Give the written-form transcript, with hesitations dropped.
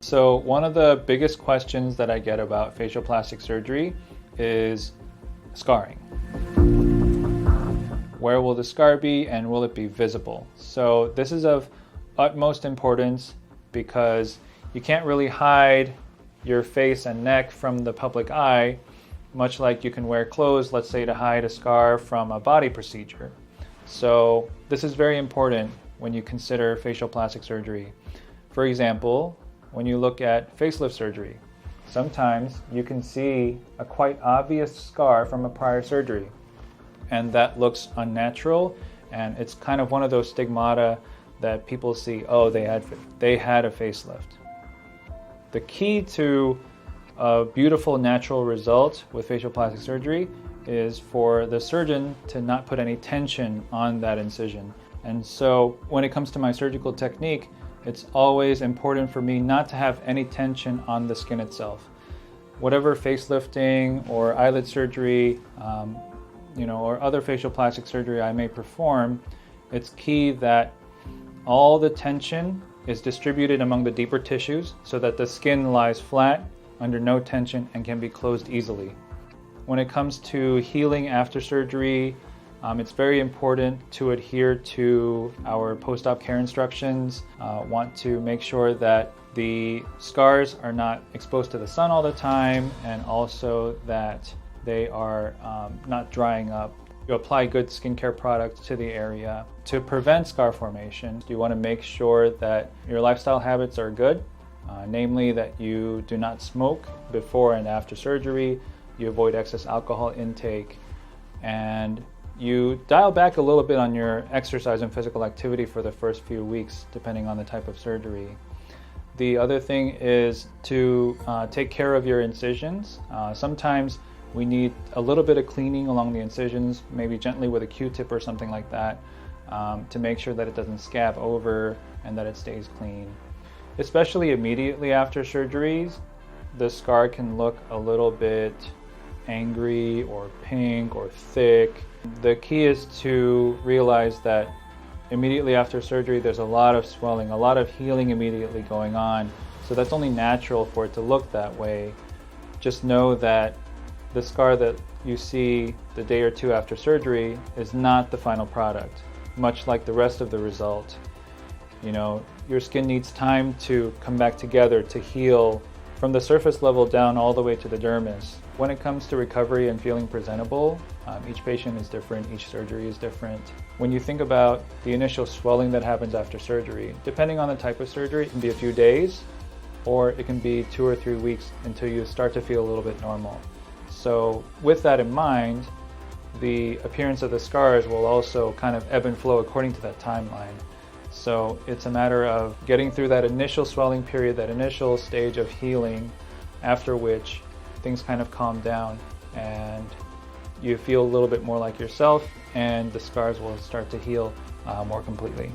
So one of the biggest questions that I get about facial plastic surgery is scarring. Where will the scar be and will it be visible? So this is of utmost importance because you can't really hide your face and neck from the public eye, much like you can wear clothes, let's say, to hide a scar from a body procedure. So this is very important when you consider facial plastic surgery. For example, when you look at facelift surgery, sometimes you can see a quite obvious scar from a prior surgery, and that looks unnatural, and it's kind of one of those stigmata that people see, oh, they had a facelift. The key to a beautiful natural result with facial plastic surgery is for the surgeon to not put any tension on that incision. And so when it comes to my surgical technique, it's always important for me not to have any tension on the skin itself. Whatever facelifting or eyelid surgery, or other facial plastic surgery I may perform, it's key that all the tension is distributed among the deeper tissues so that the skin lies flat, under no tension, and can be closed easily. When it comes to healing after surgery, it's very important to adhere to our post-op care instructions. Want to make sure that the scars are not exposed to the sun all the time, and also that they are not drying up. You apply good skincare products to the area. To prevent scar formation, you want to make sure that your lifestyle habits are good, namely that you do not smoke before and after surgery, you avoid excess alcohol intake, and you dial back a little bit on your exercise and physical activity for the first few weeks, depending on the type of surgery. The other thing is to take care of your incisions. Sometimes we need a little bit of cleaning along the incisions, maybe gently with a Q-tip or something like that, to make sure that it doesn't scab over and that it stays clean. Especially immediately after surgeries, the scar can look a little bit angry or pink or thick. The key is to realize that immediately after surgery there's a lot of swelling, a lot of healing immediately going on, so that's only natural for it to look that way. Just know that the scar that you see the day or two after surgery is not the final product, much like the rest of the result. Your skin needs time to come back together, to heal from the surface level down all the way to the dermis. When it comes to recovery and feeling presentable, each patient is different, each surgery is different. When you think about the initial swelling that happens after surgery, depending on the type of surgery, it can be a few days, or it can be 2 or 3 weeks until you start to feel a little bit normal. So with that in mind, the appearance of the scars will also kind of ebb and flow according to that timeline. So it's a matter of getting through that initial swelling period, that initial stage of healing, after which things kind of calm down and you feel a little bit more like yourself, and the scars will start to heal more completely.